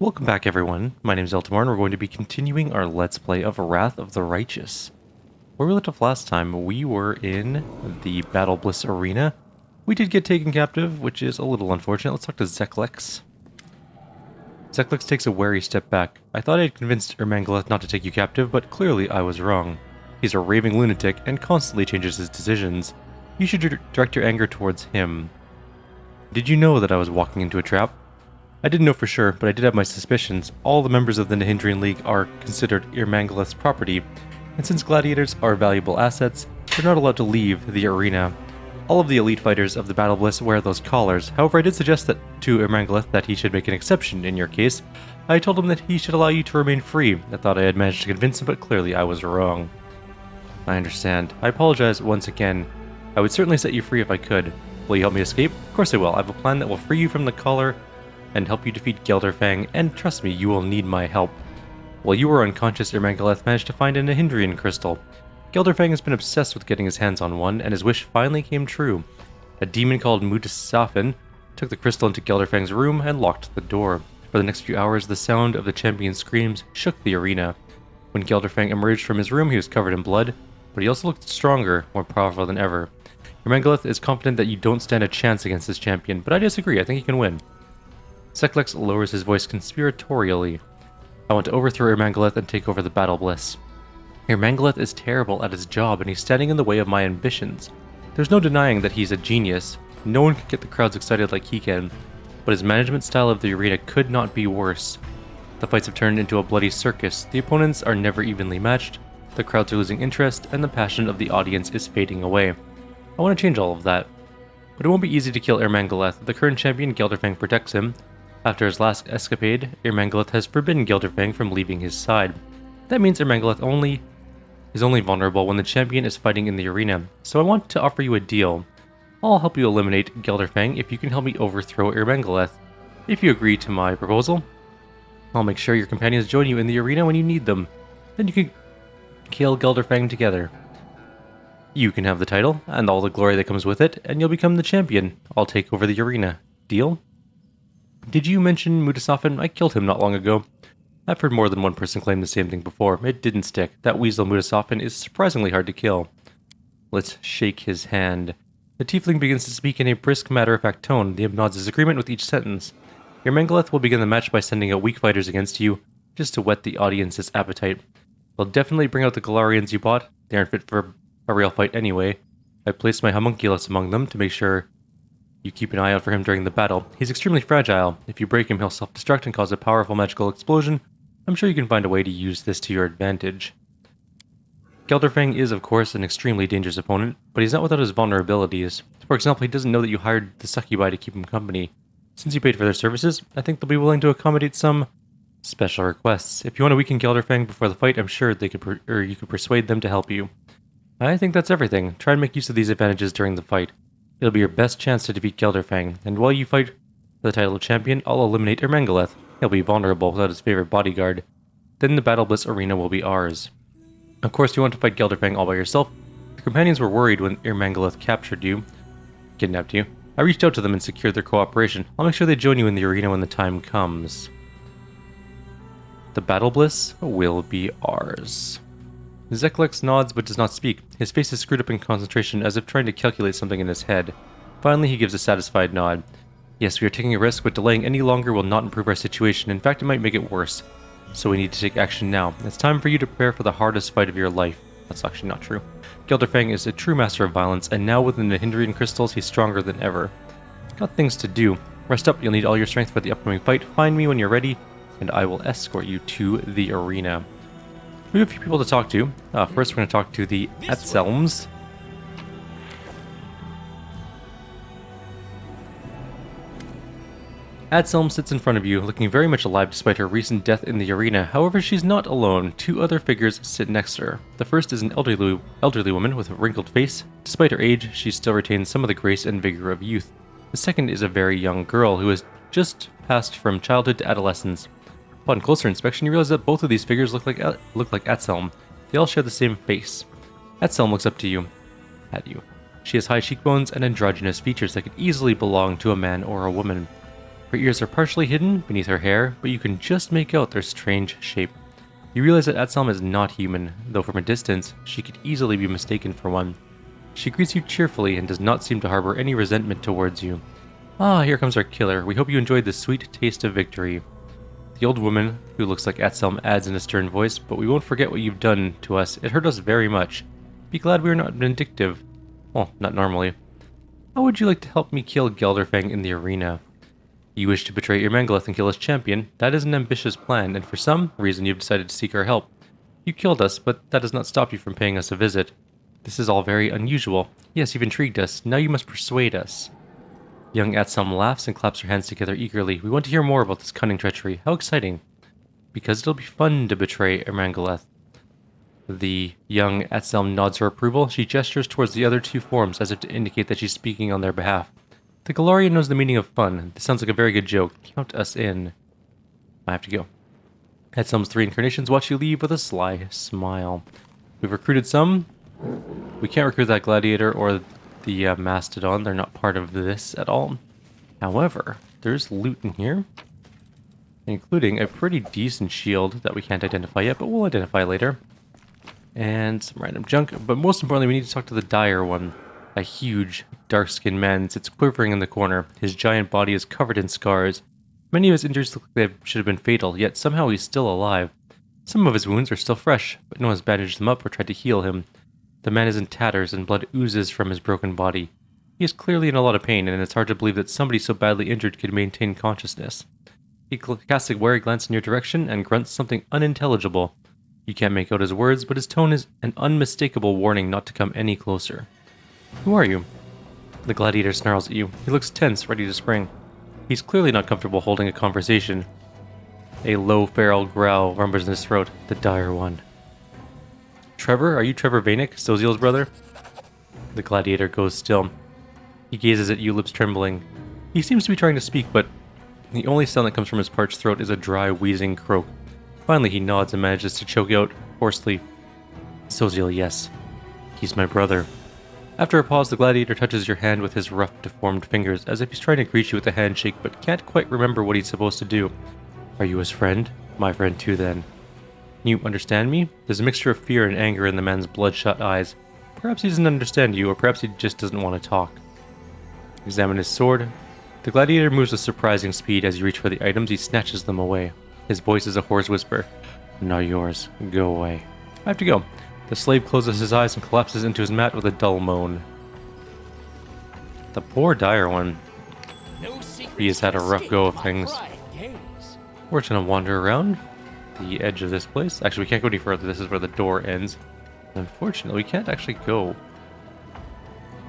Welcome back everyone, my name is Eltimar and we're going to be continuing our Let's Play of Wrath of the Righteous. Where we left off last time, we were in the Battle Bliss Arena. We did get taken captive, which is a little unfortunate. Let's talk to Zeklex. Zeklex takes a wary step back. I thought I had convinced Ermangaleth not to take you captive, but clearly I was wrong. He's a raving lunatic and constantly changes his decisions. You should direct your anger towards him. Did you know that I was walking into a trap? I didn't know for sure, but I did have my suspicions. All the members of the Nahindrian League are considered Ermangaleth's property, and since gladiators are valuable assets, they're not allowed to leave the arena. All of the elite fighters of the Battle Bliss wear those collars. However, I did suggest that to Ermangaleth that he should make an exception in your case. I told him that he should allow you to remain free. I thought I had managed to convince him, but clearly I was wrong. I understand. I apologize once again. I would certainly set you free if I could. Will you help me escape? Of course I will. I have a plan that will free you from the collar and help you defeat Gelderfang, and trust me, you will need my help. While you were unconscious, Ermangaleth managed to find a Nahindrian crystal. Gelderfang has been obsessed with getting his hands on one, and his wish finally came true. A demon called Mutasafin took the crystal into Gelderfang's room and locked the door. For the next few hours, the sound of the champion's screams shook the arena. When Gelderfang emerged from his room, he was covered in blood, but he also looked stronger, more powerful than ever. Ermangaleth is confident that you don't stand a chance against this champion, but I disagree. I think he can win. Zeklex lowers his voice conspiratorially. I want to overthrow Ermangaleth and take over the Battle Bliss. Ermangaleth is terrible at his job and he's standing in the way of my ambitions. There's no denying that he's a genius. No one can get the crowds excited like he can, but his management style of the arena could not be worse. The fights have turned into a bloody circus. The opponents are never evenly matched, the crowds are losing interest, and the passion of the audience is fading away. I want to change all of that. But it won't be easy to kill Ermangaleth. The current champion, Gelderfang, protects him. After his last escapade, Ermangaleth has forbidden Gelderfang from leaving his side. That means Ermangaleth is only vulnerable when the champion is fighting in the arena, so I want to offer you a deal. I'll help you eliminate Gelderfang if you can help me overthrow Ermangaleth. If you agree to my proposal, I'll make sure your companions join you in the arena when you need them. Then you can kill Gelderfang together. You can have the title, and all the glory that comes with it, and you'll become the champion. I'll take over the arena. Deal? Did you mention Mutasafin? I killed him not long ago. I've heard more than one person claim the same thing before. It didn't stick. That weasel Mutasafin is surprisingly hard to kill. Let's shake his hand. The tiefling begins to speak in a brisk, matter-of-fact tone. The imp nods his agreement with each sentence. Ermangaleth will begin the match by sending out weak fighters against you, just to whet the audience's appetite. They'll definitely bring out the Galarians you bought. They aren't fit for a real fight anyway. I placed my homunculus among them to make sure you keep an eye out for him during the battle. He's extremely fragile. If you break him, he'll self-destruct and cause a powerful magical explosion. I'm sure you can find a way to use this to your advantage. Gelderfang is, of course, an extremely dangerous opponent, but he's not without his vulnerabilities. For example, he doesn't know that you hired the succubi to keep him company. Since you paid for their services, I think they'll be willing to accommodate some special requests. If you want to weaken Gelderfang before the fight, I'm sure you could persuade them to help you. I think that's everything. Try and make use of these advantages during the fight. It'll be your best chance to defeat Gelderfang, and while you fight for the title of champion, I'll eliminate Ermangaleth. He'll be vulnerable without his favorite bodyguard. Then the Battle Bliss arena will be ours. Of course, you want to fight Gelderfang all by yourself. The companions were worried when Ermangaleth kidnapped you. I reached out to them and secured their cooperation. I'll make sure they join you in the arena when the time comes. The Battle Bliss will be ours. Zeklex nods but does not speak. His face is screwed up in concentration as if trying to calculate something in his head. Finally, he gives a satisfied nod. Yes, we are taking a risk, but delaying any longer will not improve our situation. In fact, it might make it worse. So we need to take action now. It's time for you to prepare for the hardest fight of your life. That's actually not true. Gelderfang is a true master of violence, and now with the Nahindrian crystals, he's stronger than ever. Got things to do. Rest up, you'll need all your strength for the upcoming fight. Find me when you're ready, and I will escort you to the arena. We have a few people to talk to. First, we're going to talk to the Atzelms. Atzelm sits in front of you, looking very much alive despite her recent death in the arena. However, she's not alone. Two other figures sit next to her. The first is an elderly woman with a wrinkled face. Despite her age, she still retains some of the grace and vigor of youth. The second is a very young girl who has just passed from childhood to adolescence. Upon closer inspection, you realize that both of these figures look like Atzelm. They all share the same face. Atzelm looks up at you. She has high cheekbones and androgynous features that could easily belong to a man or a woman. Her ears are partially hidden beneath her hair, but you can just make out their strange shape. You realize that Xvim is not human, though from a distance, she could easily be mistaken for one. She greets you cheerfully and does not seem to harbor any resentment towards you. Ah, here comes our killer. We hope you enjoyed the sweet taste of victory. The old woman, who looks like Xvim, adds in a stern voice, but we won't forget what you've done to us. It hurt us very much. Be glad we are not vindictive. Well, not normally. How would you like to help me kill Gelderfang in the arena? You wish to betray Irmangaleth and kill his champion. That is an ambitious plan, and for some reason you've decided to seek our help. You killed us, but that does not stop you from paying us a visit. This is all very unusual. Yes, you've intrigued us. Now you must persuade us. Young Xvim laughs and claps her hands together eagerly. We want to hear more about this cunning treachery. How exciting. Because it'll be fun to betray Irmangaleth. The young Xvim nods her approval. She gestures towards the other two forms as if to indicate that she's speaking on their behalf. The Galarian knows the meaning of fun. This sounds like a very good joke. Count us in. I have to go. Xvim's 3 incarnations watch you leave with a sly smile. We've recruited some. We can't recruit that gladiator or the mastodon. They're not part of this at all. However, there's loot in here, including a pretty decent shield that we can't identify yet, but we'll identify later. And some random junk. But most importantly, we need to talk to the dire one. A huge, dark-skinned man sits quivering in the corner. His giant body is covered in scars. Many of his injuries look like they should have been fatal, yet somehow he's still alive. Some of his wounds are still fresh, but no one's bandaged them up or tried to heal him. The man is in tatters and blood oozes from his broken body. He is clearly in a lot of pain, and it's hard to believe that somebody so badly injured could maintain consciousness. He casts a wary glance in your direction and grunts something unintelligible. You can't make out his words, but his tone is an unmistakable warning not to come any closer. Who are you? The gladiator snarls at you. He looks tense, ready to spring. He's clearly not comfortable holding a conversation. A low, feral growl rumbles in his throat. The dire one. Trevor? Are you Trevor Vanek, Soziel's brother? The gladiator goes still. He gazes at you, lips trembling. He seems to be trying to speak, but the only sound that comes from his parched throat is a dry, wheezing croak. Finally, he nods and manages to choke out hoarsely. Soziel, yes. He's my brother. After a pause, the gladiator touches your hand with his rough, deformed fingers, as if he's trying to greet you with a handshake, but can't quite remember what he's supposed to do. Are you his friend? My friend too, then. You understand me? There's a mixture of fear and anger in the man's bloodshot eyes. Perhaps he doesn't understand you, or perhaps he just doesn't want to talk. Examine his sword. The gladiator moves with surprising speed. As you reach for the items, he snatches them away. His voice is a hoarse whisper. Not yours. Go away. I have to go. The slave closes his eyes and collapses into his mat with a dull moan. The poor dire one. He has had a rough go of things. We're just gonna wander around the edge of this place. Actually, we can't go any further. This is where the door ends. Unfortunately, we can't actually go.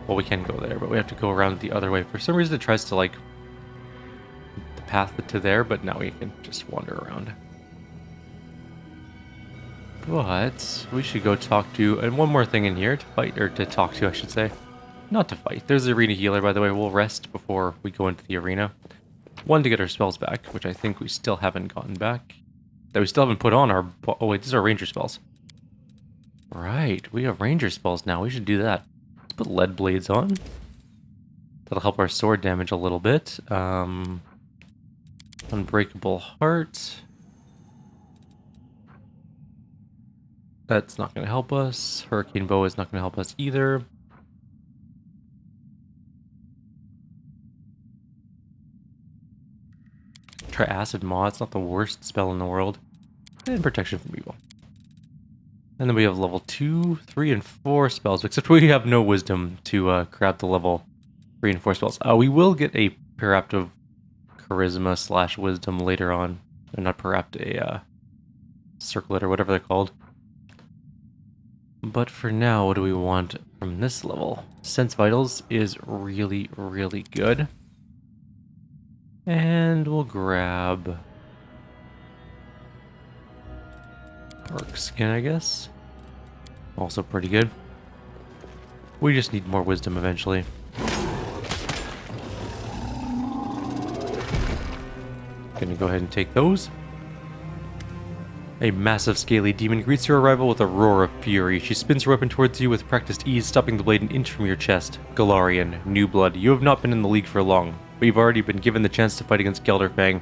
Well, we can go there, but we have to go around the other way. For some reason, it tries to, like, the path to there, but now we can just wander around. But we should go talk to, and one more thing in here to fight, or to talk to, I should say. Not to fight. There's the arena healer, by the way. We'll rest before we go into the arena. One, to get our spells back, which I think we still haven't gotten back. That we still haven't put on our... Oh, wait, these are ranger spells. Right, we have ranger spells now. We should do that. Let's put lead blades on. That'll help our sword damage a little bit. Unbreakable heart. That's not going to help us. Hurricane bow is not going to help us either. Try acid maw. It's not the worst spell in the world. And protection from evil. And then we have level 2, 3, and 4 spells, except we have no wisdom to grab the level 3 and 4 spells. We will get a Peraptive Charisma / Wisdom later on. Or not Perapt, a Circlet or whatever they're called. But for now, what do we want from this level? Sense Vitals is really, really good. And we'll grab... Orc Skin, I guess. Also pretty good. We just need more wisdom eventually. Gonna go ahead and take those. A massive scaly demon greets your arrival with a roar of fury. She spins her weapon towards you with practiced ease, stopping the blade an inch from your chest. Galarian, new blood, you have not been in the league for long. but you've already been given the chance to fight against Gelderfang.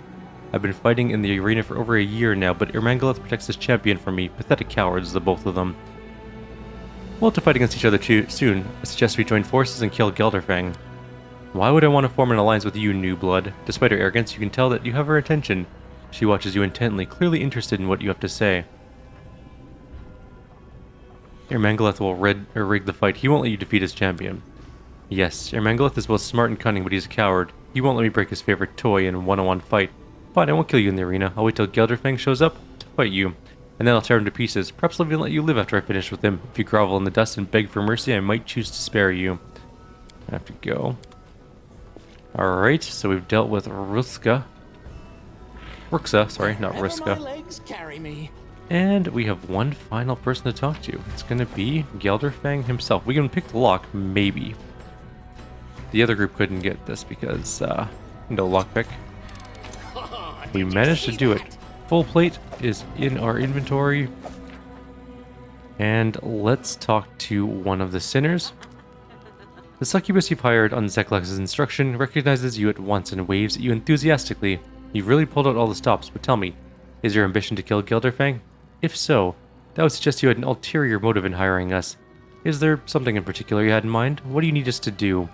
I've been fighting in the arena for over a year now, but Ermangaleth protects his champion from me. Pathetic cowards, the both of them. We'll have to fight against each other soon. I suggest we join forces and kill Gelderfang. Why would I want to form an alliance with you, new blood? Despite her arrogance, you can tell that you have her attention. She watches you intently, clearly interested in what you have to say. Ermangaleth will rig the fight. He won't let you defeat his champion. Yes, Ermangaleth is both smart and cunning, but he's a coward. He won't let me break his favorite toy in a one-on-one fight. Fine, I won't kill you in the arena. I'll wait till Gelderfang shows up to fight you, and then I'll tear him to pieces. Perhaps I'll even let you live after I finish with him. If you grovel in the dust and beg for mercy, I might choose to spare you. I have to go. Alright, so we've dealt with Ruxa, sorry, not Ruska. And we have one final person to talk to. It's going to be Gelderfang himself. We can pick the lock, maybe. The other group couldn't get this because, no lockpick. We managed to do it. Full plate is in our inventory. And let's talk to one of the sinners. The succubus you've hired on Zeklex's instruction recognizes you at once and waves at you enthusiastically. You've really pulled out all the stops, but tell me, is your ambition to kill Gelderfang? If so, that would suggest you had an ulterior motive in hiring us. Is there something in particular you had in mind? What do you need us to do?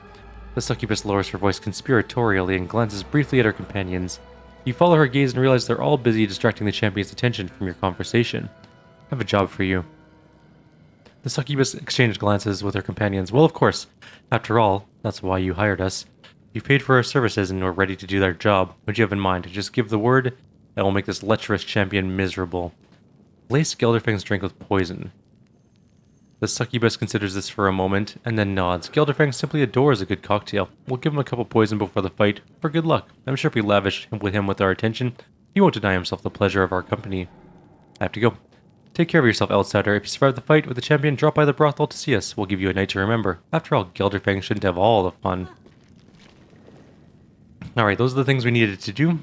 The succubus lowers her voice conspiratorially and glances briefly at her companions. You follow her gaze and realize they're all busy distracting the champion's attention from your conversation. I have a job for you. The succubus exchanged glances with her companions. Well, of course. After all, that's why you hired us. You paid for our services and we're ready to do their job. What do you have in mind? Just give the word, and we'll make this lecherous champion miserable. Lace Gelderfang's drink with poison. The succubus considers this for a moment, and then nods. Gelderfang simply adores a good cocktail. We'll give him a cup of poison before the fight, for good luck. I'm sure if we lavish him with our attention, he won't deny himself the pleasure of our company. I have to go. Take care of yourself, outsider. If you survive the fight with the champion, drop by the brothel to see us. We'll give you a night to remember. After all, Gelderfang shouldn't have all the fun. Alright, those are the things we needed to do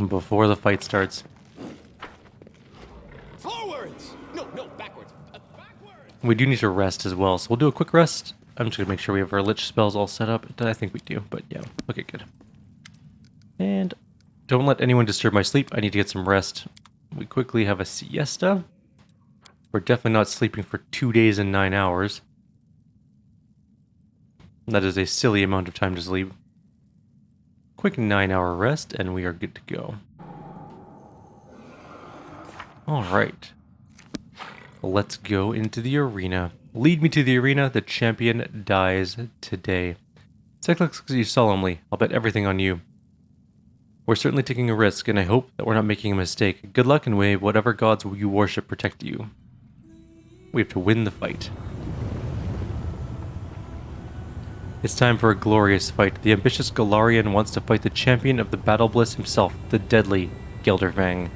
before the fight starts. Forwards! No, backwards. Backwards! We do need to rest as well, so we'll do a quick rest. I'm just going to make sure we have our lich spells all set up. I think we do, but yeah. Okay, good. And don't let anyone disturb my sleep. I need to get some rest. We quickly have a siesta. We're definitely not sleeping for 2 days and 9 hours. That is a silly amount of time to sleep. Quick 9-hour rest, and we are good to go. Alright. Let's go into the arena. Lead me to the arena. The champion dies today. Zeklexx looks at you solemnly. I'll bet everything on you. We're certainly taking a risk, and I hope that we're not making a mistake. Good luck, and may whatever gods you worship protect you. We have to win the fight. It's time for a glorious fight. The ambitious Galarian wants to fight the champion of the Battle Bliss himself, the deadly Gelderfang.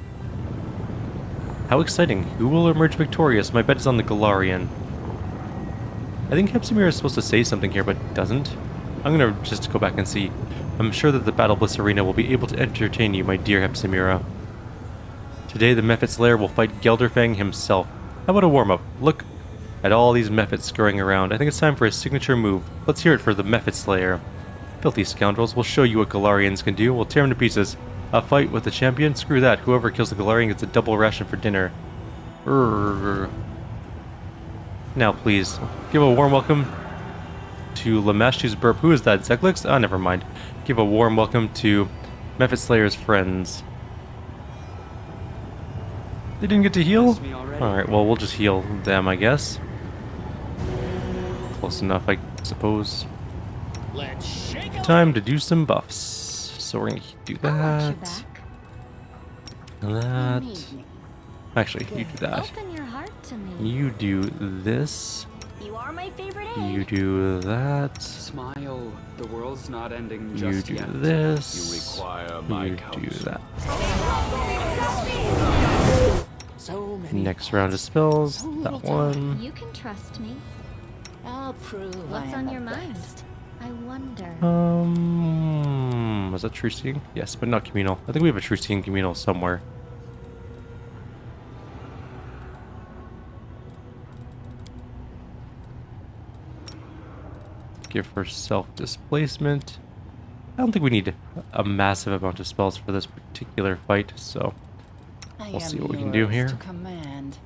How exciting. Who will emerge victorious? My bet is on the Galarian. I think Hepsimir is supposed to say something here, but doesn't. I'm going to just go back and see. I'm sure that the Battle Bliss Arena will be able to entertain you, my dear Hepsimira. Today, the Mephit Slayer will fight Gelderfang himself. How about a warm-up? Look at all these Mephits scurrying around. I think it's time for a signature move. Let's hear it for the Mephit Slayer. Filthy scoundrels, we'll show you what Galarians can do. We'll tear them to pieces. A fight with the champion? Screw that. Whoever kills the Galarian gets a double ration for dinner. Now, please, give a warm welcome to Lamashtu's Burp. Who is that? Zeklexx? Ah, never mind. Give a warm welcome to Mephit Slayer's friends. They didn't get to heal? Alright, well, we'll just heal them, I guess. Close enough, I suppose. Time to do some buffs. So we're going to do that. That. Actually, you do that. You do this. You do that. Smile. The world's not ending You just do yet. this. You require my You do counsel. that. So many Next round of spells. That one. You can trust me. I'll prove What's I am on your the mind? best. I wonder. Was that True Seeing? Yes, but not Communal. I think we have a True Seeing Communal somewhere. Give her self-displacement. I don't think we need a massive amount of spells for this particular fight, so we'll see what we can do here. To command.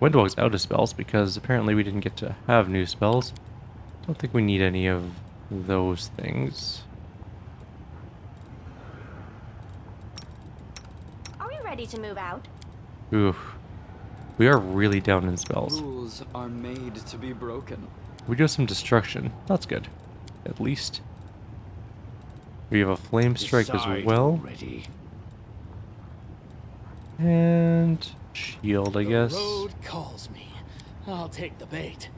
Windwalk's out of spells because apparently we didn't get to have new spells. Don't think we need any of those things. Are we ready to move out? Oof. We are really down in spells. Rules are made to be broken. We do have some destruction. That's good. At least. We have a flame strike as well. Ready. And shield, I guess. The road calls me. I'll take the bait.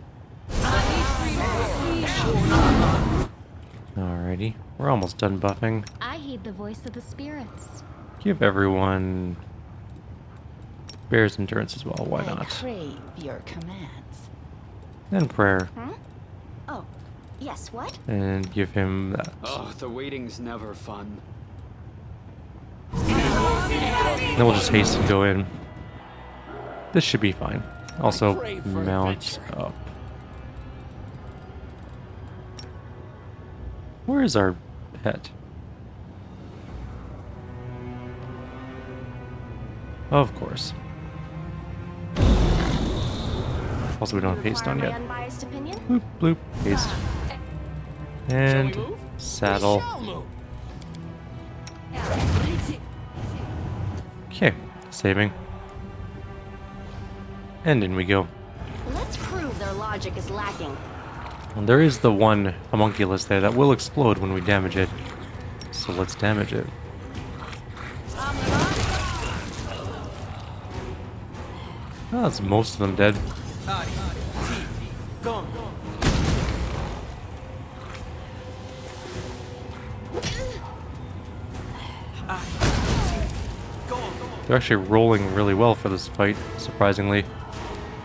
Alrighty. We're almost done buffing. I heed the voice of the spirits. Give everyone Bear's endurance as well. Why I not? crave your commands. And prayer. Huh? Oh, yes, what? And give him that. Oh, the waiting's never fun. Then we'll just haste and go in. This should be fine. Also, crave for mount adventure. up. Where is our pet? Of course. Also, we don't have haste on Require yet. my unbiased opinion? Bloop, bloop, haste. And Shall we move? saddle. We shall move. Okay, saving. And in we go. Let's prove their logic is lacking. And there is the one homunculus there that will explode when we damage it. So let's damage it. Oh, that's most of them dead. They're actually rolling really well for this fight, surprisingly.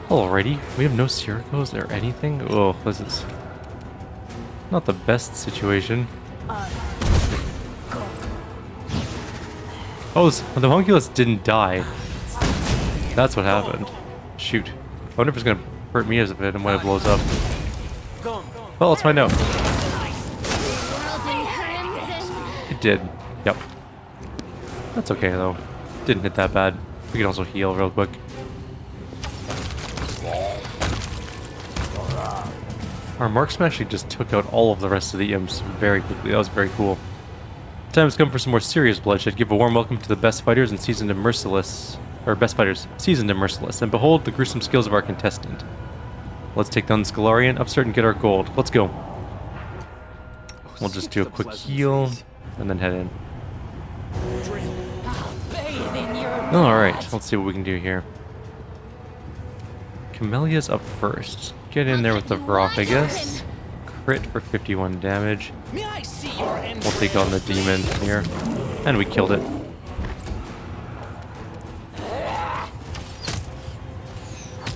Alrighty, we have no Sirocos or anything? Oh, this is not the best situation. Oh, the homunculus didn't die. That's what happened. Shoot. I wonder if it's gonna hurt me as a bit and when it blows up. Well, let's find out. It did. Yep. That's okay though. Didn't hit that bad. We can also heal real quick. Our marksman actually just took out all of the rest of the imps very quickly. That was very cool. Time has come for some more serious bloodshed. Give a warm welcome to the best fighters and seasoned and merciless. Or best fighters, seasoned and merciless. And behold the gruesome skills of our contestant. Let's take down the Scalarian, upstart and get our gold. Let's go. We'll just do a quick heal and then head in. Alright, let's see what we can do here. Camellia's up first. Get in there with the Vrock, I guess. Crit for 51 damage. May I see your end? We'll take on the demon here. And we killed it.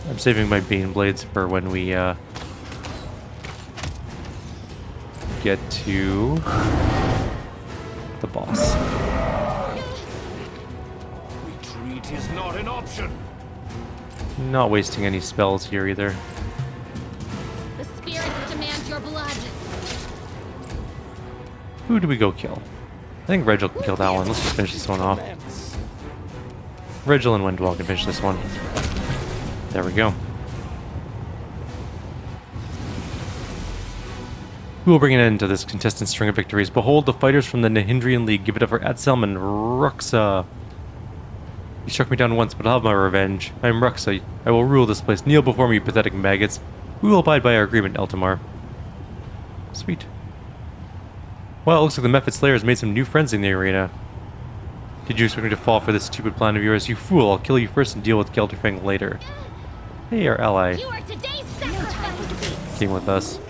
I'm saving my Bane Blades for when we get to the boss. Retreat is not an option. Not wasting any spells here either. The spirits demand your blood. Who do we go kill? I think Regil can kill that one. Let's just finish this one off. Regil and Windwall can finish this one. There we go. We will bring an end to this contestant string of victories. Behold the fighters from the Nahindrian League. Give it up for Adselm and Ruxa. You struck me down once, but I'll have my revenge. I am Ruxa. I will rule this place. Kneel before me, you pathetic maggots. We will abide by our agreement, Eltimar. Sweet. Well, it looks like the Mephit Slayer has made some new friends in the arena. Did you expect me to fall for this stupid plan of yours? You fool, I'll kill you first and deal with Gelderfang later. Hey, our ally You are today's sacrifice. came with us.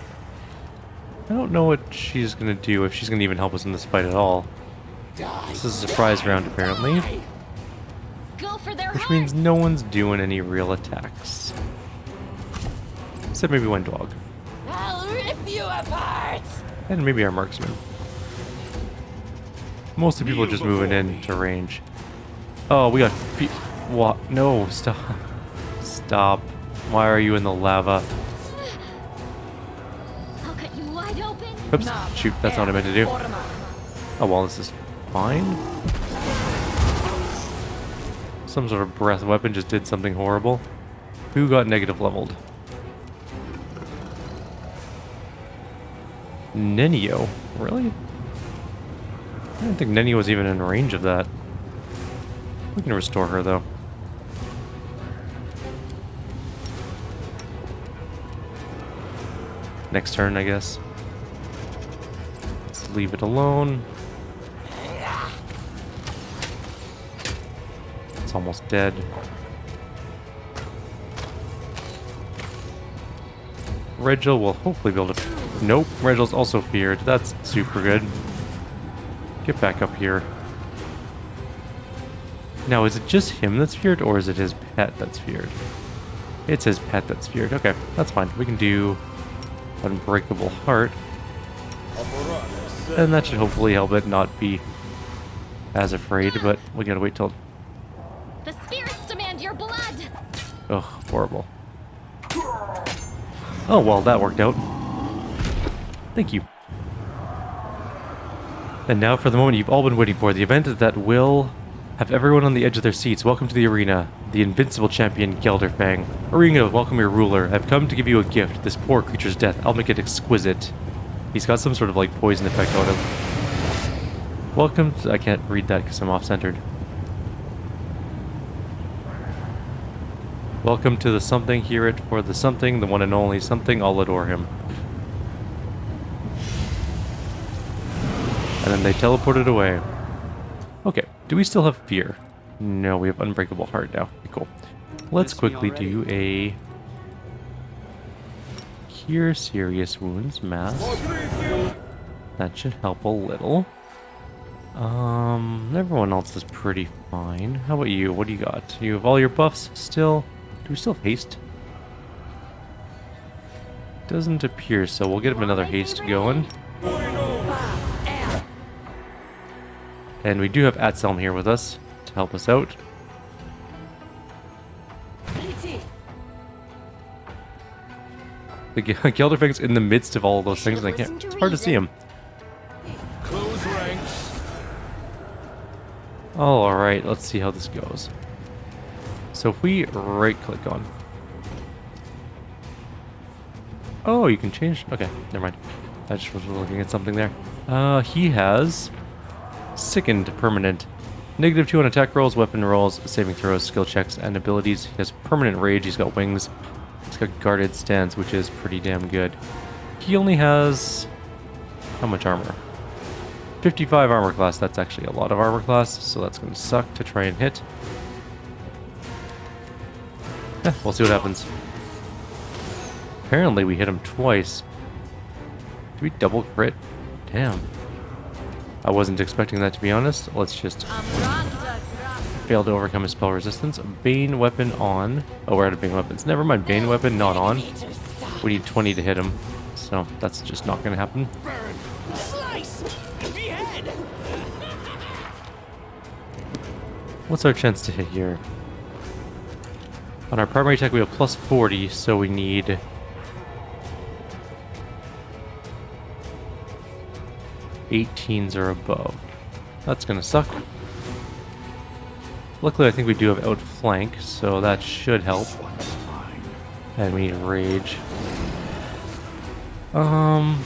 I don't know what she's gonna do, if she's gonna even help us in this fight at all. This is a surprise round, apparently. Go for their Which means no one's doing any real attacks. Except maybe one dog. I'll rip you apart! And maybe our marksman. Most of the people are just moving in to range. Oh, we got what? No, stop. Stop. Why are you in the lava? I'll cut you wide open. Oops, shoot, that's not what I meant to do. Oh, well, this is fine. Some sort of breath weapon just did something horrible. Who got negative leveled? Nenio? Really? I don't think Nenio was even in range of that. We can restore her, though. Next turn, I guess. Let's leave it alone. It's almost dead. Regil will hopefully be able to... Nope, Regil's also feared. That's super good. Get back up here. Now, is it just him that's feared, or is it his pet that's feared? It's his pet that's feared. Okay, that's fine. We can do Unbreakable Heart. And that should hopefully help it not be as afraid, but we gotta wait till... The spirits demand your blood! Ugh, horrible. Oh, well, that worked out. Thank you. And now for the moment you've all been waiting for, the event that will have everyone on the edge of their seats. Welcome to the arena, the invincible champion Gelderfang. Arena, welcome your ruler. I've come to give you a gift, this poor creature's death. I'll make it exquisite. He's got some sort of like poison effect on him. Welcome to... I can't read that because I'm off-centered. Welcome to the something, hear it for the something, the one and only something, I'll adore him. And then they teleported away. Okay, do we still have fear? No, we have Unbreakable Heart now. Okay, cool. Let's quickly do a... Cure Serious Wounds mask. That should help a little. Everyone else is pretty fine. How about you? What do you got? You have all your buffs still? Do we still have haste? Doesn't appear so. We'll get him another haste going. And we do have Atselm here with us to help us out. The Gelderfang's in the midst of all of those things, and I can't. It's hard to see him. Close ranks. Oh, alright, let's see how this goes. So if we right-click on... Oh, you can change... Okay, never mind. I just was looking at something there. He has... Sickened permanent. -2 on attack rolls, weapon rolls, saving throws, skill checks, and abilities. He has permanent rage, he's got wings. He's got guarded stance, which is pretty damn good. He only has... How much armor? 55 armor class. That's actually a lot of armor class, so that's going to suck to try and hit. Yeah, we'll see what happens. Apparently we hit him twice. Did we double crit? Damn. I wasn't expecting that, to be honest. Let's just fail to overcome his spell resistance. Bane weapon on. Oh, we're out of Bane weapons. Never mind, Bane weapon not on. We need 20 to hit him, so that's just not going to happen. Burn. Slice. Behead. What's our chance to hit here? On our primary attack, we have plus 40, so we need... +18s or above. That's gonna suck. Luckily, I think we do have outflank, so that should help. And we need rage. Let's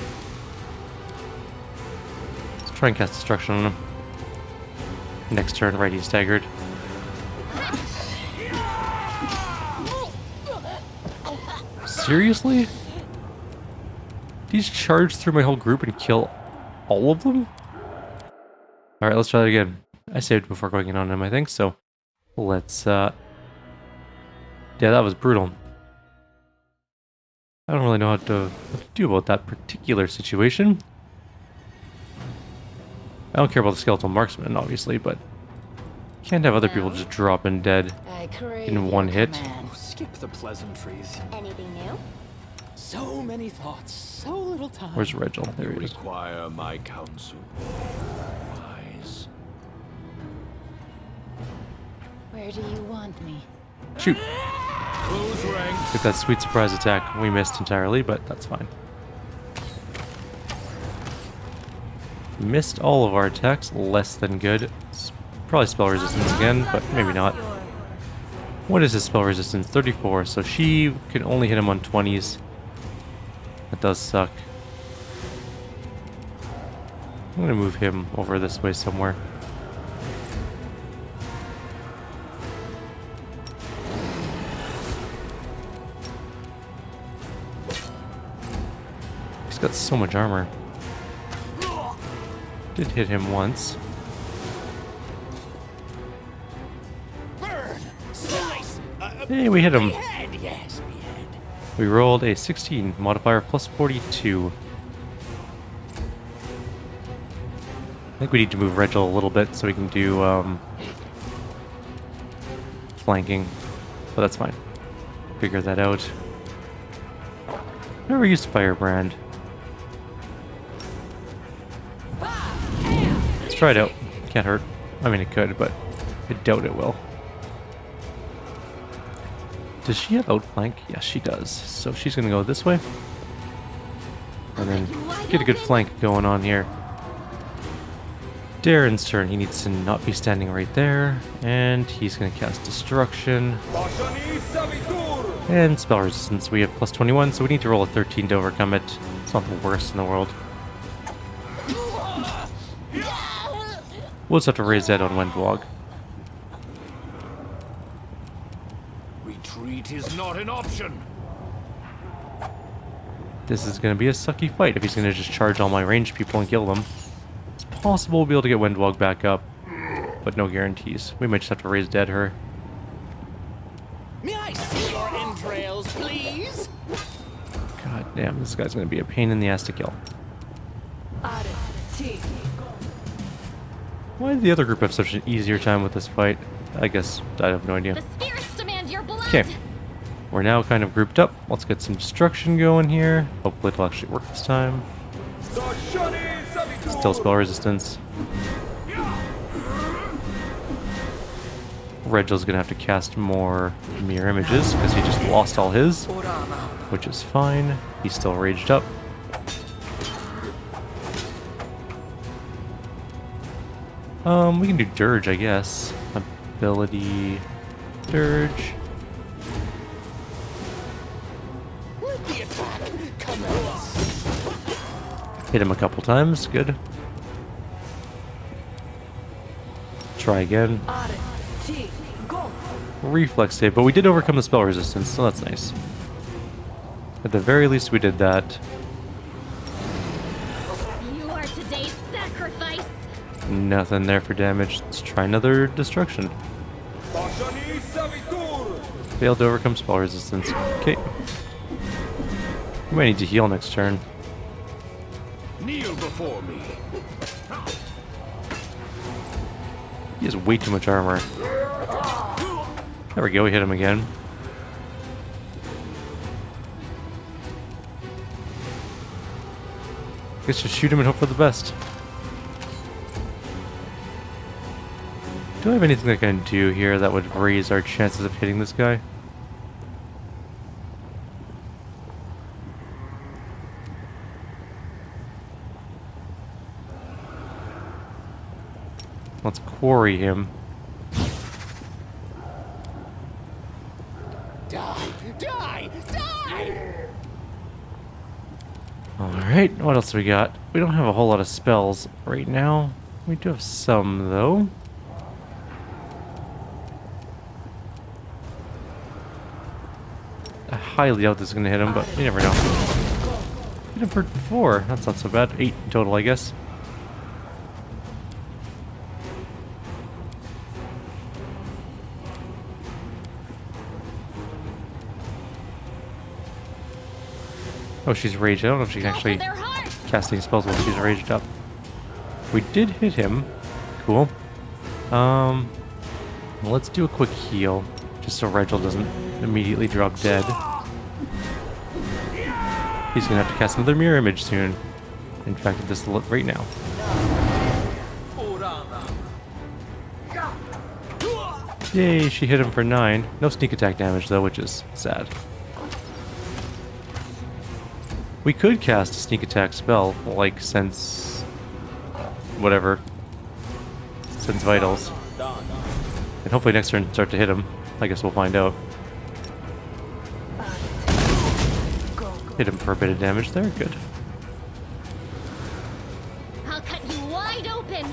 try and cast destruction on him. Next turn, right, he's staggered. Seriously? He's charged through my whole group and kill all of them? Alright, let's try that again. I saved before going in on him, I think, so let's, yeah, that was brutal. I don't really know what to do about that particular situation. I don't care about the skeletal marksman, obviously, but can't have other people just drop in dead in one hit. Skip the pleasantries. Anything new? So many thoughts, so little time. Where's Regil? There he is. Require my counsel. Wise. Where do you want me? Shoot! Close ranks. Get that sweet surprise attack. We missed entirely, but that's fine. Missed all of our attacks. Less than good. Probably spell resistance again, but maybe not. What is his spell resistance? 34, so she can only hit him on 20s. That does suck. I'm gonna move him over this way somewhere. He's got so much armor. Did hit him once. Hey, we hit him. We rolled a 16, modifier plus 42. I think we need to move Regil a little bit so we can do flanking, but that's fine. Figure that out. Never used Firebrand. Let's try it out. Can't hurt. I mean, it could, but I doubt it will. Does she have outflank? Yes, she does. So she's gonna go this way. And then get a good flank going on here. Darren's turn. He needs to not be standing right there. And he's gonna cast Destruction. And spell resistance. We have plus 21, so we need to roll a 13 to overcome it. It's not the worst in the world. We'll just have to raise that on Wendwog. Retreat is not an option. This is going to be a sucky fight if he's going to just charge all my ranged people and kill them. It's possible we'll be able to get Wendwog back up, but no guarantees. We might just have to raise dead her. May I see your entrails, please? God damn, this guy's going to be a pain in the ass to kill. Why did the other group have such an easier time with this fight? I guess I have no idea. The spirits demand your blood. Okay, we're now kind of grouped up. Let's get some destruction going here. Hopefully it'll actually work this time. Still spell resistance. Regil's gonna have to cast more mirror images because he just lost all his, which is fine. He's still raged up. We can do Dirge, I guess. Ability, Dirge. Let the attack commence. Hit him a couple times, good. Try again. Reflex save, but we did overcome the spell resistance, so that's nice. At the very least, we did that. You are today's sacrifice. Nothing there for damage. Let's try another destruction. Failed to overcome spell resistance. Okay. We might need to heal next turn. Kneel before me. He has way too much armor. There we go, we hit him again. Guess just shoot him and hope for the best. Do I have anything I can do here that would raise our chances of hitting this guy? Let's quarry him. Die! Die! Die! Alright, what else we got? We don't have a whole lot of spells right now. We do have some, though. I highly doubt this is going to hit him, but you never know. Hit him for 4. That's not so bad. 8 in total, I guess. Oh, she's raged. I don't know if she can actually cast any spells while she's raged up. We did hit him. Cool. Let's do a quick heal, just so Regil doesn't immediately drop dead. He's gonna have to cast another mirror image soon. In fact, this right now. Yay, she hit him for 9. No sneak attack damage though, which is sad. We could cast a sneak attack spell, like since whatever. Sends vitals. And hopefully next turn start to hit him. I guess we'll find out. Hit him for a bit of damage there. Good. I'll cut you wide open.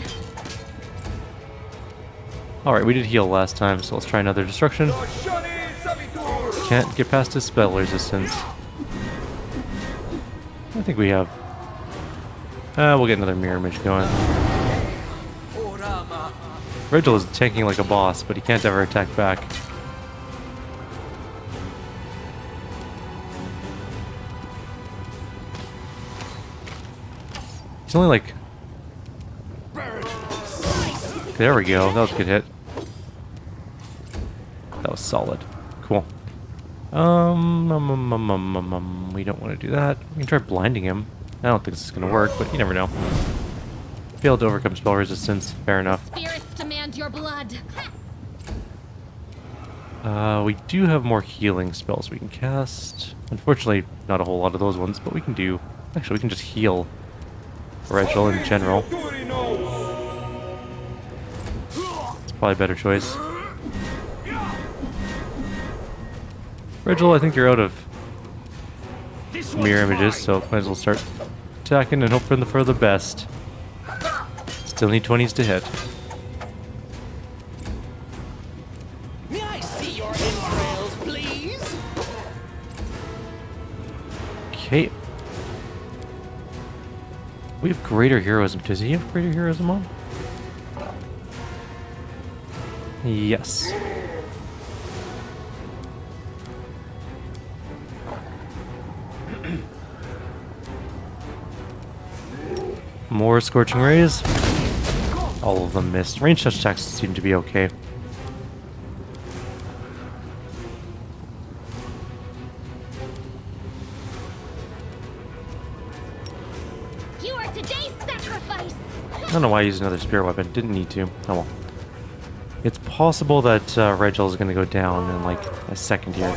Alright, we did heal last time, so let's try another destruction. Can't get past his spell resistance. I think we have. We'll get another mirror image going. Regil is tanking like a boss, but he can't ever attack back. He's only like... There we go, that was a good hit. That was solid. Cool. We don't want to do that. We can try blinding him. I don't think this is going to work, but you never know. Failed to overcome spell resistance. Fair enough. Spirits demand your blood. We do have more healing spells we can cast. Unfortunately, not a whole lot of those ones, but we can do... Actually, we can just heal Regil in general. It's probably a better choice. Regil, I think you're out of mirror images, so might as well start attacking and hope for the best. Still need 20s to hit. May I see your entrails, please? Okay. We have greater heroism. Does he have greater heroism on? Yes. More scorching rays. All of them missed. Range touch attacks seem to be okay. You are today's sacrifice. I don't know why I used another spear weapon. Didn't need to. Oh well. It's possible that Regil is going to go down in like a second here.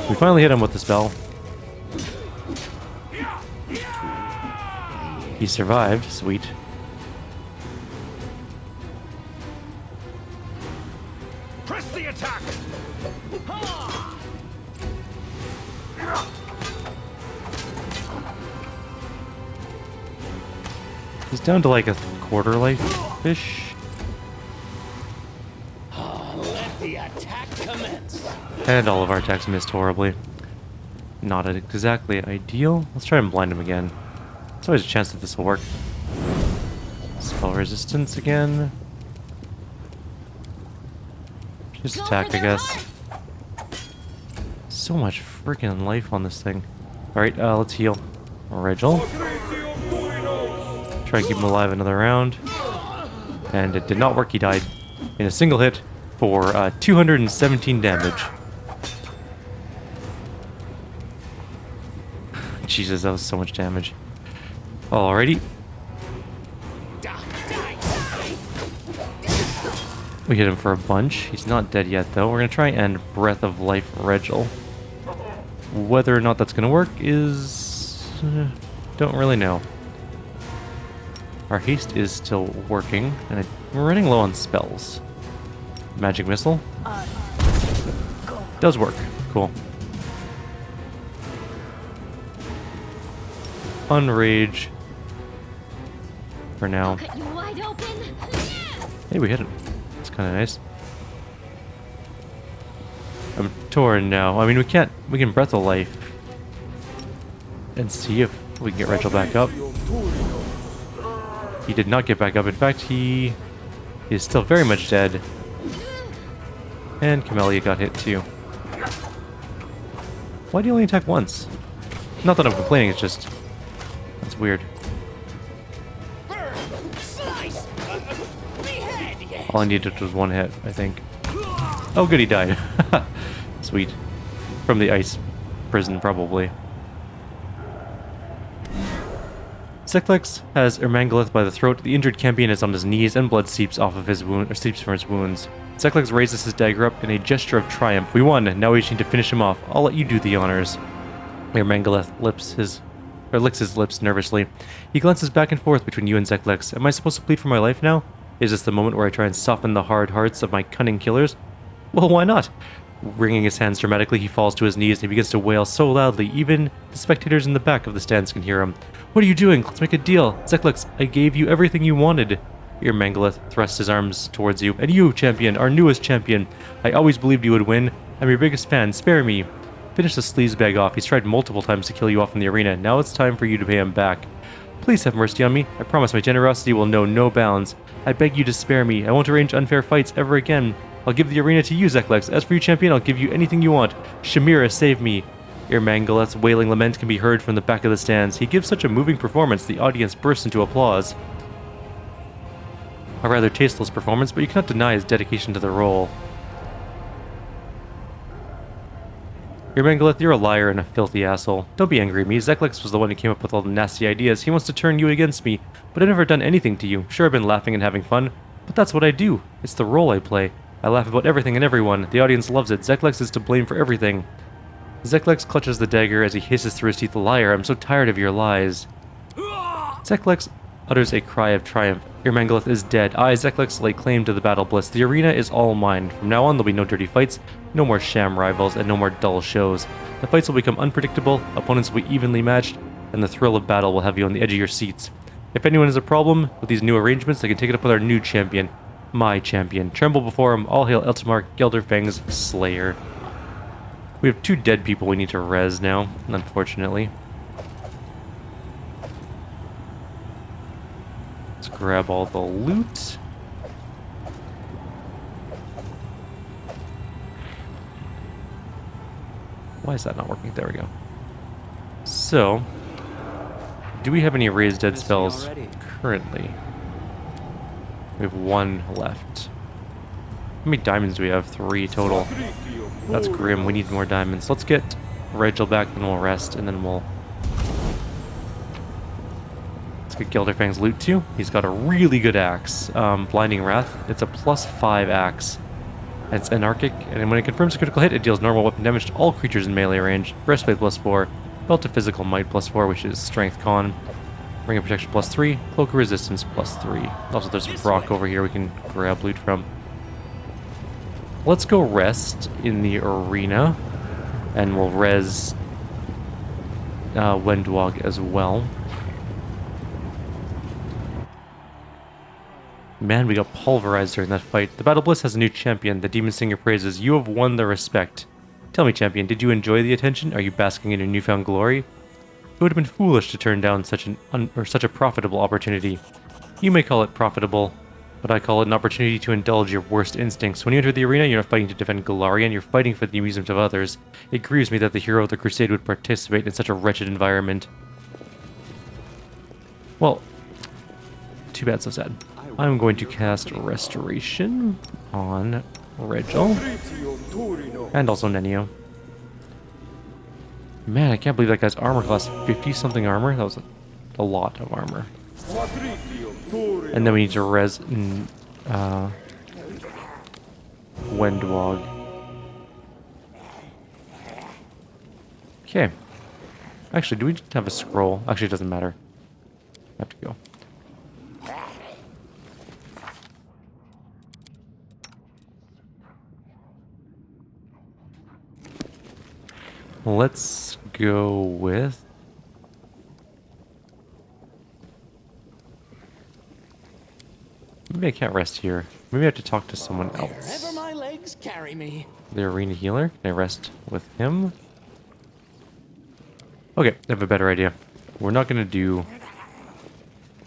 We finally hit him with the spell. He survived. Sweet. Press the attack! He's down to like a quarter life-ish. Let the attack commence. And all of our attacks missed horribly. Not exactly ideal. Let's try and blind him again. There's always a chance that this will work. Spell resistance again. Just attack, I guess. So much freaking life on this thing. Alright, let's heal Regil. Try and keep him alive another round. And it did not work. He died in a single hit for 217 damage. Jesus, that was so much damage. Alrighty. We hit him for a bunch. He's not dead yet, though. We're going to try and Breath of Life Regil. Whether or not that's going to work is... don't really know. Our haste is still working, and we're running low on spells. Magic Missile. Does work. Cool. Unrage. For now. I'll cut you wide open. Hey, we hit it. It's kind of nice. I'm torn now. I mean, we can Breath of Life and see if we can get Regil back up. He did not get back up. In fact, he is still very much dead. And Camellia got hit too. Why do you only attack once? Not that I'm complaining, it's just... that's weird. All I needed was one hit, I think. Oh good, he died. Sweet. From the ice prison, probably. Seklex has Ermangalith by the throat. The injured champion is on his knees, and blood seeps off of his wound, or seeps from his wounds. Seklex raises his dagger up in a gesture of triumph. We won. Now we just need to finish him off. I'll let you do the honors. Ermangalith lifts his or licks his lips nervously. He glances back and forth between you and Zeklex. Am I supposed to plead for my life now? Is this the moment where I try and soften the hard hearts of my cunning killers? Well, why not? Wringing his hands dramatically, he falls to his knees and he begins to wail so loudly, even the spectators in the back of the stands can hear him. What are you doing? Let's make a deal. Zeklex, I gave you everything you wanted. Mangalith thrusts his arms towards you. And you, champion, our newest champion. I always believed you would win. I'm your biggest fan. Spare me. Finish the sleazebag off. He's tried multiple times to kill you off in the arena. Now it's time for you to pay him back. Please have mercy on me. I promise my generosity will know no bounds. I beg you to spare me. I won't arrange unfair fights ever again. I'll give the arena to you, Zeklex. As for you, champion, I'll give you anything you want. Shamira, save me. Mangaleth's wailing lament can be heard from the back of the stands. He gives such a moving performance, the audience bursts into applause. A rather tasteless performance, but you cannot deny his dedication to the role. Mangaleth, you're a liar and a filthy asshole. Don't be angry at me. Zeklex was the one who came up with all the nasty ideas. He wants to turn you against me, but I've never done anything to you. Sure, I've been laughing and having fun, but that's what I do. It's the role I play. I laugh about everything and everyone. The audience loves it. Zeklex is to blame for everything. Zeklex clutches the dagger as he hisses through his teeth. Liar, I'm so tired of your lies. Zeklex utters a cry of triumph. Mangaleth is dead. I, Zeklex, lay claim to the battle bliss. The arena is all mine. From now on, there'll be no dirty fights, no more sham rivals, and no more dull shows. The fights will become unpredictable, opponents will be evenly matched, and the thrill of battle will have you on the edge of your seats. If anyone has a problem with these new arrangements, they can take it up with our new champion. My champion. Tremble before him. All hail Eltimar, Gelderfang's Slayer. We have 2 dead people we need to res now, unfortunately. Let's grab all the loot. Why is that not working? There we go. So, do we have any raised dead spells currently? We have 1 left. How many diamonds do we have? 3 total. That's grim. We need more diamonds. Let's get Rachel back, then we'll rest, and then we'll... Let's get Gelderfang's loot too. He's got a really good axe. Blinding Wrath. It's a +5 axe. It's anarchic, and when it confirms a critical hit, it deals normal weapon damage to all creatures in melee range. Breastplate +4. Belt of Physical Might +4, which is Strength Con. Ring of Protection +3. Cloak of Resistance +3. Also, there's a rock over here we can grab loot from. Let's go rest in the arena, and we'll res Wendwog as well. Man, we got pulverized during that fight. The Battle Bliss has a new champion. The Demon Singer praises, you have won the respect. Tell me, champion, did you enjoy the attention? Are you basking in your newfound glory? It would have been foolish to turn down such a profitable opportunity. You may call it profitable, but I call it an opportunity to indulge your worst instincts. When you enter the arena, you're not fighting to defend Galarian, you're fighting for the amusement of others. It grieves me that the hero of the Crusade would participate in such a wretched environment. Well, too bad, so sad. I'm going to cast Restoration on Regil, and also Nenio. Man, I can't believe that guy's armor class 50-something armor. That was a lot of armor. And then we need to res Wendwog. Okay. Actually, do we just have a scroll? Actually, it doesn't matter. I have to go. Let's go with... Maybe I can't rest here. Maybe I have to talk to someone else. Wherever my legs carry me. The arena healer. Can I rest with him? Okay, I have a better idea. We're not going to do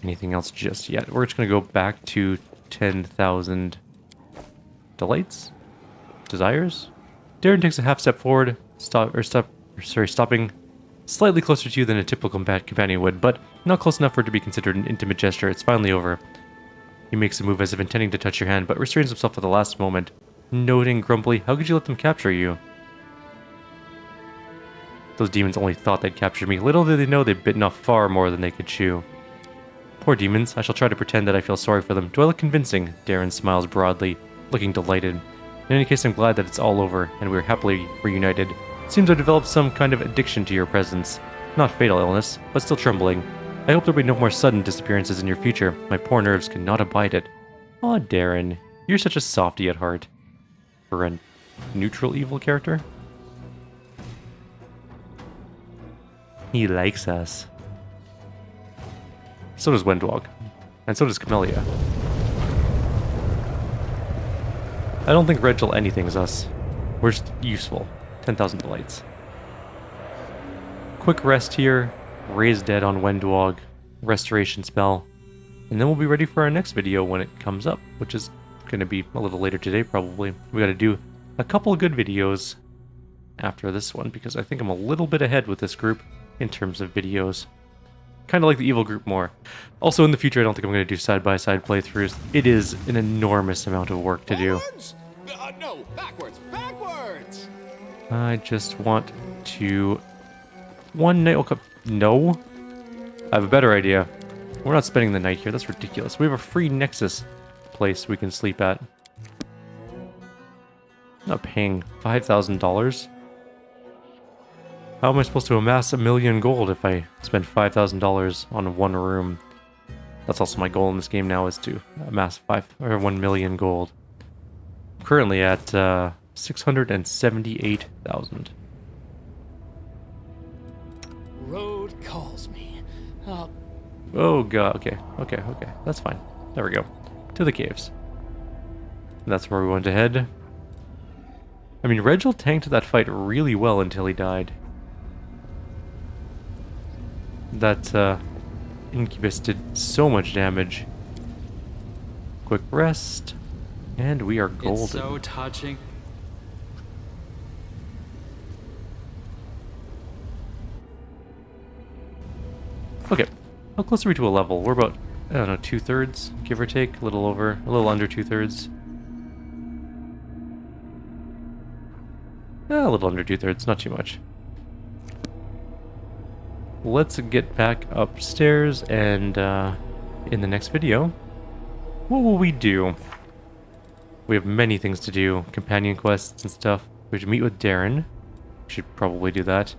anything else just yet. We're just going to go back to 10,000 delights? Desires? Darren takes a half step forward, stopping slightly closer to you than a typical companion would, but not close enough for it to be considered an intimate gesture. It's finally over. He makes a move as if intending to touch your hand, but restrains himself at the last moment, noting grumpily, how could you let them capture you? Those demons only thought they'd captured me. Little did they know they'd bitten off far more than they could chew. Poor demons. I shall try to pretend that I feel sorry for them. Do I look convincing? Darren smiles broadly, looking delighted. In any case, I'm glad that it's all over, and we're happily reunited. It seems I've developed some kind of addiction to your presence. Not fatal illness, but still trembling. I hope there'll be no more sudden disappearances in your future. My poor nerves cannot abide it. Aw, Darren. You're such a softie at heart. For a neutral evil character? He likes us. So does Wendwog. And so does Camellia. I don't think Regil anything's us. We're just useful. 10,000 delights. Quick rest here. Raise dead on Wendwog. Restoration spell. And then we'll be ready for our next video when it comes up, which is going to be a little later today probably. We got to do a couple of good videos after this one because I think I'm a little bit ahead with this group in terms of videos. Kind of like the evil group more. Also in the future I don't think I'm going to do side-by-side playthroughs. It is an enormous amount of work to do. No, backwards, backwards! I just want to... One night... No? I have a better idea. We're not spending the night here. That's ridiculous. We have a free Nexus place we can sleep at. I'm not paying $5,000. How am I supposed to amass 1,000,000 gold if I spend $5,000 on one room? That's also my goal in this game now, is to amass 1 million gold. I'm currently at 678,000. Road calls me. Oh god, okay, that's fine. There we go. To the caves. And that's where we want to head. I mean, Regil tanked that fight really well until he died. That Incubus did so much damage. Quick rest. And we are golden. It's so touching. Okay, how close are we to a level? We're about, I don't know, 2/3, give or take, a little under 2/3. A little under 2/3, not too much. Let's get back upstairs and in the next video, what will we do? We have many things to do, companion quests and stuff. We have to meet with Darren. We should probably do that.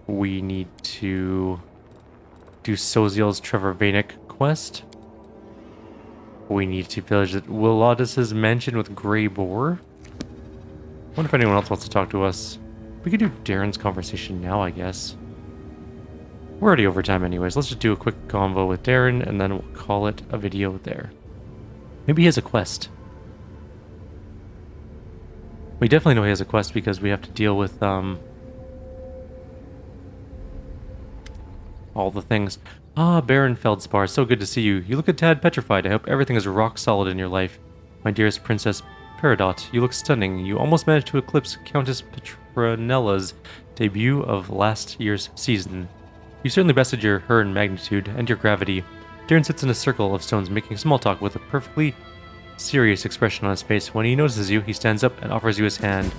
We need to do Soziel's Trevor Vanek quest. We need to visit Willodis's mansion with Grey Boar. Wonder if anyone else wants to talk to us. We could do Darren's conversation now, I guess. We're already over time anyways. Let's just do a quick convo with Darren and then we'll call it a video there. Maybe he has a quest. We definitely know he has a quest because we have to deal with all the things. Ah, Baron Feldspar, so good to see you. You look a tad petrified. I hope everything is rock solid in your life. My dearest Princess Peridot, you look stunning. You almost managed to eclipse Countess Petronella's debut of last year's season. You certainly bested her in magnitude and your gravity. Darren sits in a circle of stones making small talk with a perfectly serious expression on his face. When he notices you, he stands up and offers you his hand.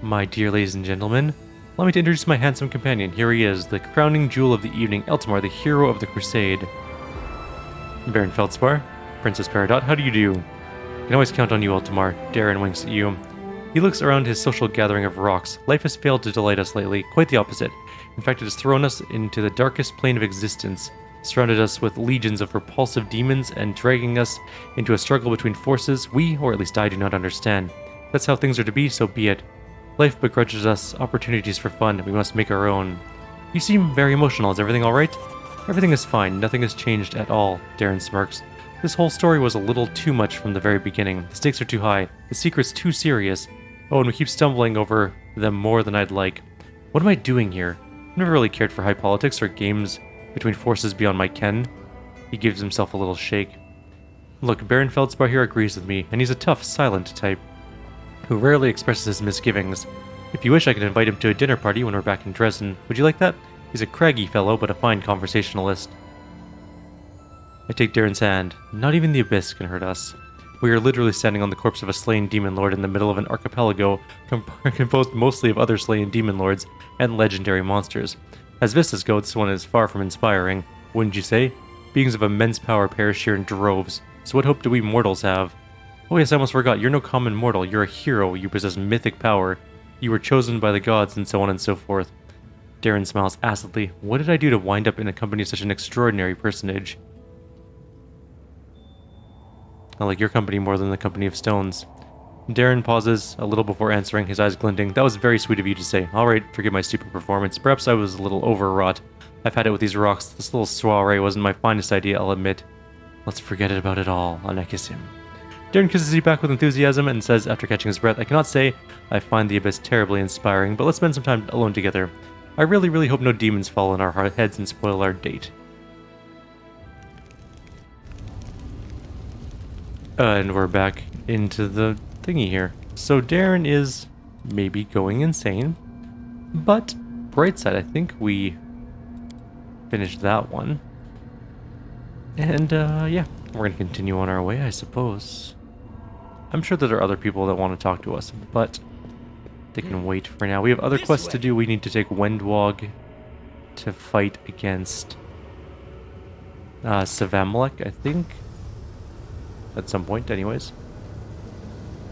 My dear ladies and gentlemen, allow me to introduce my handsome companion. Here he is, the crowning jewel of the evening, Eltimar, the hero of the crusade. Baron Feldspar, Princess Peridot, how do you do? I can always count on you, Eltimar. Darren winks at you. He looks around his social gathering of rocks. Life has failed to delight us lately, quite the opposite. In fact, it has thrown us into the darkest plane of existence, surrounded us with legions of repulsive demons, and dragging us into a struggle between forces we, or at least I, do not understand. If that's how things are to be, so be it. Life begrudges us opportunities for fun. We must make our own. You seem very emotional. Is everything alright? Everything is fine. Nothing has changed at all, Darren smirks. This whole story was a little too much from the very beginning. The stakes are too high. The secret's too serious. Oh, and we keep stumbling over them more than I'd like. What am I doing here? I've never really cared for high politics or games between forces beyond my ken. He gives himself a little shake. Look, Baron Feldspar here agrees with me, and he's a tough, silent type who rarely expresses his misgivings. If you wish, I could invite him to a dinner party when we're back in Dresden. Would you like that? He's a craggy fellow, but a fine conversationalist. I take Darren's hand. Not even the abyss can hurt us. We are literally standing on the corpse of a slain demon lord in the middle of an archipelago composed mostly of other slain demon lords and legendary monsters. As vistas go, this one is far from inspiring, wouldn't you say? Beings of immense power perish here in droves, so what hope do we mortals have? Oh yes, I almost forgot, you're no common mortal, you're a hero, you possess mythic power, you were chosen by the gods, and so on and so forth. Darren smiles acidly. What did I do to wind up in the company of such an extraordinary personage? I like your company more than the company of stones. Darren pauses a little before answering, his eyes glinting. That was very sweet of you to say. Alright, forgive my stupid performance. Perhaps I was a little overwrought. I've had it with these rocks. This little soiree wasn't my finest idea, I'll admit. Let's forget about it all, and I kiss him. Darren kisses you back with enthusiasm and says, after catching his breath, I cannot say I find the abyss terribly inspiring, but let's spend some time alone together. I really, really hope no demons fall on our heads and spoil our date. And we're back into the thingy here. So Darren is maybe going insane, but bright side, I think we finished that one. And yeah, we're gonna continue on our way, I suppose. I'm sure that there are other people that want to talk to us, but they can wait for now. We have other quests to do. We need to take Wendwog to fight against Savamlek, I think. At some point, anyways.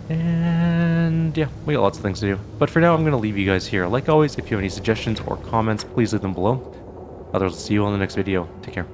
And yeah, we got lots of things to do. But for now, I'm going to leave you guys here. Like always, if you have any suggestions or comments, please leave them below. Otherwise, I'll see you on the next video. Take care.